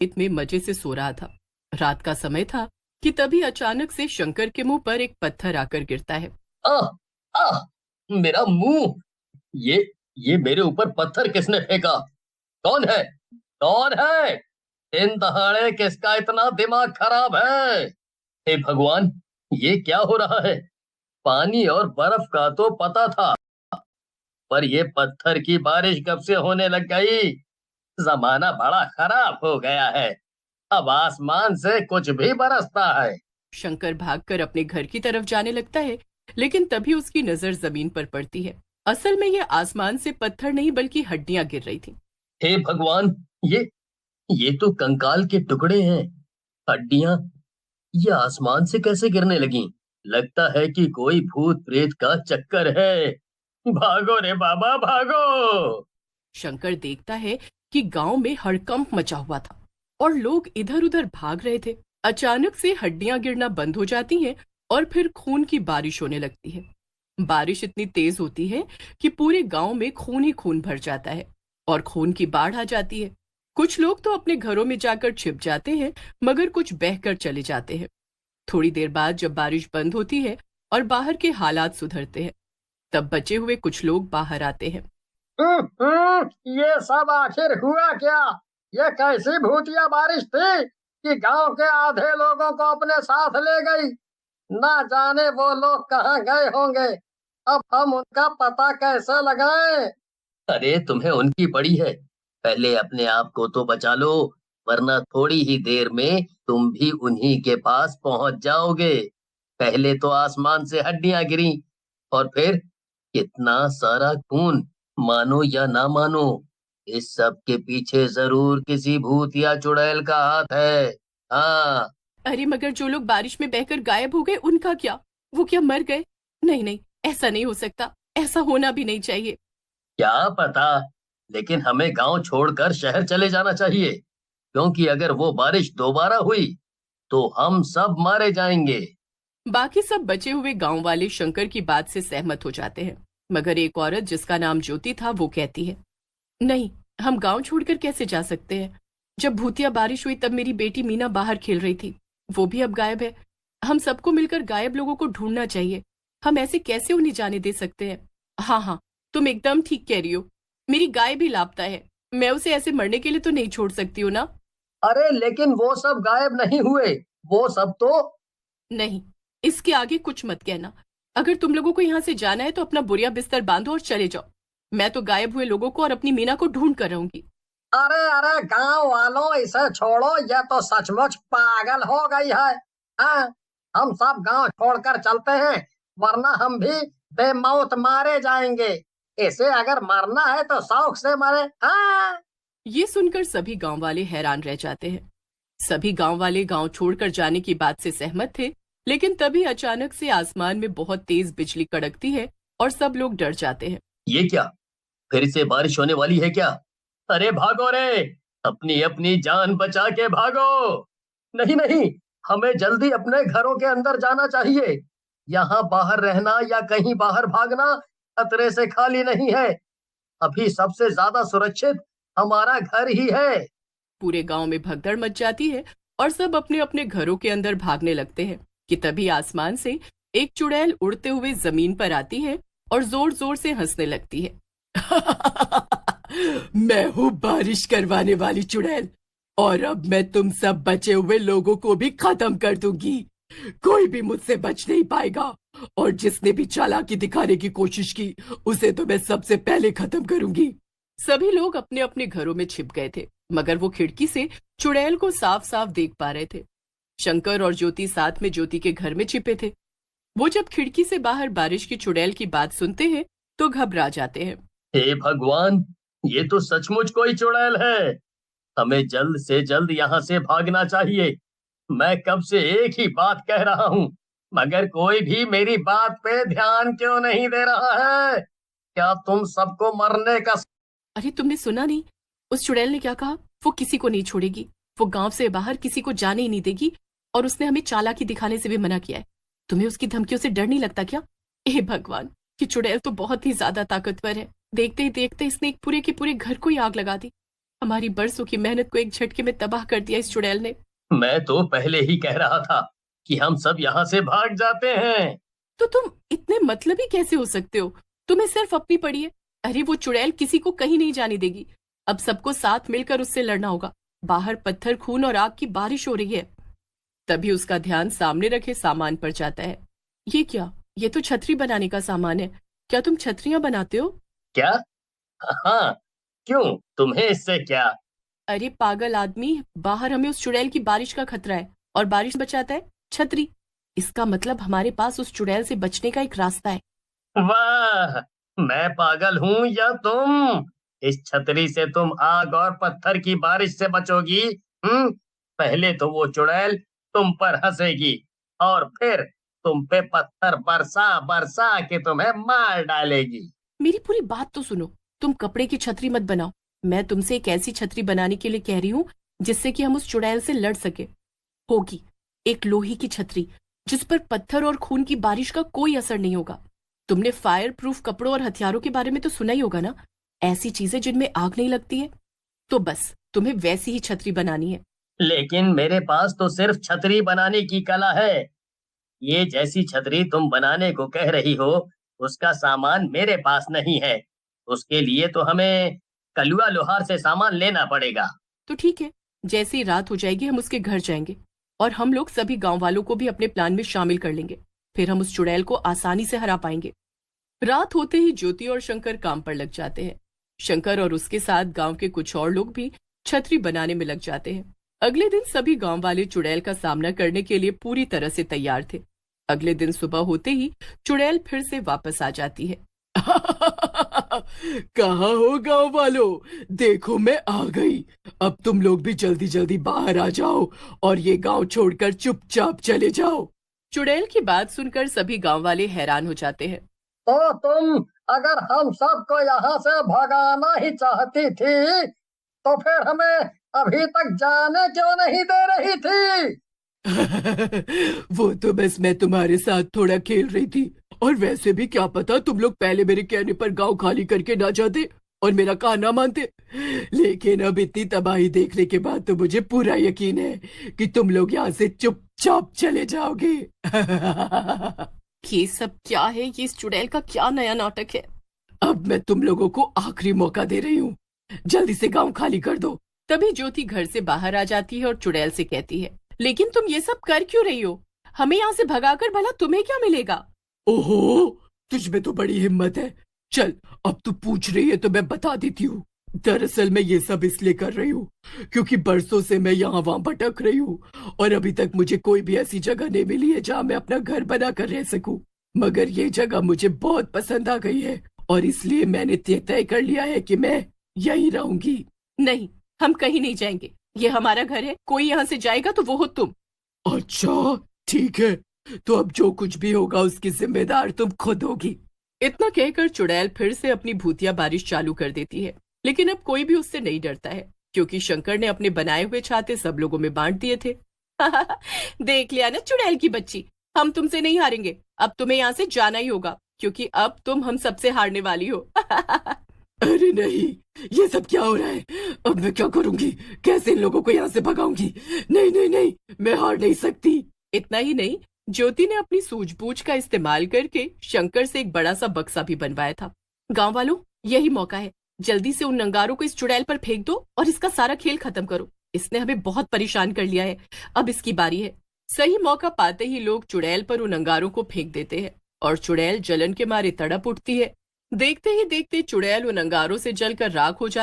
खेत में मजे से सो रहा था। रात का समय था कि तभी अचानक से शंकर के मुंह पर एक पत्थर आकर गिरता है। आह! आह! मेरा मुंह। ये ये मेरे ऊपर पत्थर किसने फेंका? कौन है? कौन है? दिन दहाड़े किसका इतना दिमाग खराब है? हे भगवान! ये क्या हो रहा है? पानी और बर्फ का तो पता था, पर ये पत्थर की बारिश कब से होने लग गई? जमाना बड़ा खराब हो गया है। अब आसमान से कुछ भी बरसता है। शंकर भागकर अपने घर की तरफ जाने लगता है, लेकिन तभी उसकी नजर जमीन पर पड़ती है। असल में यह आसमान से पत्थर नहीं बल्कि हड्डियां गिर रही थी। हे भगवान! ये ये तो कंकाल के टुकड़े हैं। हड्डियां ये आसमान से कैसे गिरने लगी? लगता है कि कोई भूत प्रेत का चक्कर है। भागो रे बाबा भागो! शंकर देखता है कि गांव में हड़कंप मचा हुआ था और लोग इधर उधर भाग रहे थे। अचानक से हड्डियां गिरना बंद हो जाती हैं और फिर खून की बारिश होने लगती है। बारिश इतनी तेज होती है कि पूरे गांव में खून ही खून भर जाता है और खून की बाढ़ आ जाती है। कुछ लोग तो अपने घरों में जाकर छिप जाते हैं, मगर कुछ बहकर चले जाते हैं। थोड़ी देर बाद जब बारिश बंद होती है और बाहर के हालात सुधरते हैं, तब बचे हुए कुछ लोग बाहर आते हैं। ये सब आखिर हुआ क्या? ये कैसी भूतिया बारिश थी कि गांव के आधे लोगों को अपने साथ ले गई। ना जाने वो लोग कहाँ गए होंगे। अब हम उनका पता कैसे लगाएं? अरे तुम्हें उनकी पड़ी है। पहले अपने आप को तो बचा लो, वरना थोड़ी ही देर में तुम भी उन्हीं के पास पहुंच जाओगे। पहले तो आसमान से हड्डियां गिरी, और फिर कितना सारा खून। मानो या ना मानो, इस सब के पीछे जरूर किसी भूत या चुड़ैल का हाथ है। हाँ। अरे मगर जो लोग बारिश में बहकर गायब हो गए उनका क्या? वो क्या मर गए? नहीं नहीं, ऐसा नहीं हो सकता। ऐसा होना भी नहीं चाहिए। क्या पता, लेकिन हमें गांव छोड़कर शहर चले जाना चाहिए, क्योंकि अगर वो बारिश दोबारा हुई तो हम सब मारे जाएंगे। बाकी सब बचे हुए गांव वाले शंकर की बात से सहमत हो जाते हैं, मगर एक औरत जिसका नाम ज्योति था वो कहती है, नहीं, हम गांव छोड़कर कैसे जा सकते हैं? जब भूतिया बारिश हुई तब मेरी बेटी मीना बाहर खेल रही थी, वो भी अब गायब है। हम सबको मिलकर गायब लोगों को ढूंढना चाहिए। हम ऐसे कैसे उन्हें जाने दे सकते हैं? हाँ हाँ, तुम एकदम ठीक कह रही हो। मेरी गाय भी लापता है, मैं उसे ऐसे मरने के लिए तो नहीं छोड़ सकती हूँ ना। अरे लेकिन वो सब गायब नहीं हुए। वो सब तो। नहीं, इसके आगे कुछ मत कहना। अगर तुम लोगों को यहाँ से जाना है तो अपना बोरिया बिस्तर बांधो और चले जाओ। मैं तो गायब हुए लोगों को और अपनी मीना को ढूंढ कर रहूंगी। अरे अरे गांव वालों, इसे छोड़ो, ये तो सचमुच पागल हो गई है। हाँ, हम सब गांव छोड़कर चलते हैं, वरना हम भी बेमौत मारे जाएंगे। इसे अगर मरना है तो शौक से मरे। हाँ। ये सुनकर सभी गांव वाले हैरान रह जाते हैं। सभी गांव वाले गांव छोड़कर जाने की बात से सहमत थे, लेकिन तभी अचानक से आसमान में बहुत तेज बिजली कड़कती है और सब लोग डर जाते हैं। ये क्या? फिर से बारिश होने वाली है क्या? अरे भागो रे! अपनी अपनी जान बचा के भागो! नहीं नहीं, हमें जल्दी अपने घरों के अंदर जाना चाहिए। यहाँ बाहर रहना या कहीं बाहर भागना खतरे से खाली नहीं है। अभी सबसे ज्यादा सुरक्षित हमारा घर ही है। पूरे गांव में भगदड़ मच जाती है और सब अपने अपने घरों के अंदर भागने लगते हैं कि तभी आसमान से एक चुड़ैल उड़ते हुए जमीन पर आती है और जोर जोर से हंसने लगती है। मैं हूँ बारिश करवाने वाली चुड़ैल, और अब मैं तुम सब बचे हुए लोगों को भी खत्म कर दूंगी। कोई भी मुझसे बच नहीं पाएगा, और जिसने भी चालाकी दिखाने की कोशिश की उसे तो मैं सबसे पहले खत्म करूंगी। सभी लोग अपने अपने घरों में छिप गए थे, मगर वो खिड़की से चुड़ैल को साफ साफ देख पा रहे थे। शंकर और ज्योति साथ में ज्योति के घर में छिपे थे। वो जब खिड़की से बाहर बारिश की चुड़ैल की बात सुनते हैं तो घबरा जाते हैं। हे भगवान! ये तो सचमुच कोई चुड़ैल है। हमें जल्द से जल्द यहाँ से भागना चाहिए। मैं कब से एक ही बात कह रहा हूँ, मगर कोई भी मेरी बात पे ध्यान क्यों नहीं दे रहा है? क्या तुम सबको मरने का? अरे तुमने सुना नहीं? उस चुड़ैल ने क्या कहा? वो किसी को नहीं छोड़ेगी। वो गांव से बाहर किसी को जाने ही नहीं देगी, और उसने हमें चालाकी दिखाने से भी मना किया है। तुम्हें उसकी धमकियों से डर नहीं लगता क्या? हे भगवान, कि चुड़ैल तो बहुत ही ज्यादा ताकतवर है। देखते ही देखते इसने एक पूरे के पूरे घर को ही आग लगा दी। हमारी बरसों की मेहनत को एक झटके में तबाह कर दिया इस चुड़ैल ने। मैं तो पहले ही कह रहा था कि हम सब यहाँ से भाग जाते हैं। तो तुम इतने मतलबी कैसे हो सकते हो? तुम्हें सिर्फ अपनी पड़ी है। अरे वो चुड़ैल किसी को कहीं नहीं जाने देगी। अब सबको साथ मिलकर उससे लड़ना होगा। बाहर पत्थर, खून और आग की बारिश हो रही है। तभी उसका ध्यान सामने रखे सामान पर जाता है। ये क्या? ये तो छतरी बनाने का सामान है। क्या तुम छतरियां बनाते हो? क्या? हाँ। क्यों, तुम्हें इससे क्या? अरे पागल आदमी, बाहर हमें उस चुड़ैल की बारिश का खतरा है और बारिश बचाता है छतरी। इसका मतलब हमारे पास उस चुड़ैल से बचने का एक रास्ता है। वाह, मैं पागल हूँ या तुम? इस छतरी से तुम आग और पत्थर की बारिश से बचोगी। पहले तो वो चुड़ैल तुम पर हंसेगी और फिर तुम पे पत्थर बरसा बरसा के तुम्हें मार डालेगी। मेरी पूरी बात तो सुनो। तुम कपड़े की छतरी मत बनाओ। मैं तुमसे एक ऐसी छतरी बनाने के लिए कह रही हूँ जिससे कि हम उस चुड़ैल से लड़ सके। होगी एक लोहे की छतरी जिस पर पत्थर और खून की बारिश का कोई असर नहीं होगा। तुमने फायर प्रूफ कपड़ों और हथियारों के बारे में तो सुना ही होगा ना, ऐसी चीजें जिनमें आग नहीं लगती है। तो बस तुम्हें वैसी ही छतरी बनानी है। लेकिन मेरे पास तो सिर्फ छतरी बनाने की कला है। ये जैसी छतरी तुम बनाने को कह रही हो, उसका सामान मेरे पास नहीं है। उसके लिए तो हमें कलुआ लोहार से सामान लेना पड़ेगा। तो ठीक है, जैसे ही रात हो जाएगी हम उसके घर जाएंगे और हम लोग सभी गांव वालों को भी अपने प्लान में शामिल कर लेंगे। फिर हम उस चुड़ैल को आसानी से हरा पाएंगे। रात होते ही ज्योति और शंकर काम पर लग जाते हैं। शंकर और उसके साथ गांव के कुछ और लोग भी छतरी बनाने में लग जाते हैं। अगले दिन सभी गांव वाले चुड़ैल का सामना करने के लिए पूरी तरह से तैयार थे। अगले दिन सुबह होते ही चुड़ैल फिर से वापस आ जाती है। कहाँ हो गांव वालों? देखो मैं आ गई। अब तुम लोग भी जल्दी जल्दी बाहर आ जाओ और ये गांव छोड़कर चुपचाप चले जाओ। चुड़ैल की बात सुनकर सभी गांव वाले हैरान हो जाते हैं। तो तुम अगर हम सबको यहाँ से भगाना ही चाहती थी, तो फिर हमें अभी तक जाने क्यों नहीं दे रही थी? वो तो बस मैं तुम्हारे साथ थोड़ा खेल रही थी। और वैसे भी क्या पता तुम लोग पहले मेरे कहने पर गांव खाली करके ना जाते और मेरा कहा ना मानते। लेकिन अब इतनी तबाही देखने के बाद तो मुझे पूरा यकीन है कि तुम लोग यहाँ से चुपचाप चले जाओगे। ये सब क्या है? ये इस चुड़ैल का क्या नया नाटक है? अब मैं तुम लोगों को आखिरी मौका दे रही हूँ। जल्दी से गांव खाली कर दो। तभी ज्योति घर से बाहर आ जाती है और चुड़ैल से कहती है, लेकिन तुम ये सब कर क्यों रही हो? हमें यहाँ से भगाकर भला तुम्हें क्या मिलेगा? ओहो, तुझ में तो बड़ी हिम्मत है। चल, अब तू पूछ रही है तो मैं बता देती हूँ। दरअसल मैं ये सब इसलिए कर रही हूँ क्योंकि बरसों से मैं यहाँ वहां भटक रही हूँ और अभी तक मुझे कोई भी ऐसी जगह नहीं मिली है जहाँ मैं अपना घर बना कर रह सकूं। मगर ये जगह मुझे बहुत पसंद आ गई है और इसलिए मैंने तय कर लिया है कि मैं यहीं रहूंगी। नहीं, हम कहीं नहीं जाएंगे। ये हमारा घर है। कोई यहाँ से जाएगा तो वो हो तुम। अच्छा, ठीक है। तो अब जो कुछ भी होगा उसकी जिम्मेदार तुम खुद होगी। इतना कहकर चुड़ैल फिर से अपनी भूतिया बारिश चालू कर देती है। लेकिन अब कोई भी उससे नहीं डरता है क्योंकि शंकर ने अपने बनाए हुए छाते सब लोगों में बांट दिए थे। देख लिया ना चुड़ैल की बच्ची, हम तुमसे नहीं हारेंगे। अब तुम्हें यहाँ से जाना ही होगा क्योंकि अब तुम हम सबसे हारने वाली हो। अरे नहीं, ये सब क्या हो रहा है? अब मैं क्या करूंगी? कैसे इन लोगों को यहाँ से भगाऊंगी? नहीं नहीं नहीं, मैं हार नहीं सकती। इतना ही नहीं, ज्योति ने अपनी सूझबूझ का इस्तेमाल करके शंकर से एक बड़ा सा बक्सा भी बनवाया था। गांव वालों, यही मौका है। जल्दी से उन नंगारों को इस चुड़ैल पर फेंक दो और इसका सारा खेल खत्म करो। इसने हमें बहुत परेशान कर लिया है। अब इसकी बारी है। सही मौका पाते ही लोग चुड़ैल पर उन अंगारों को फेंक देते हैं और चुड़ैल जलन के मारे तड़प उठती है। देखते ही देखते चुड़ैल उन अंगारों से जलकर राख हो जाती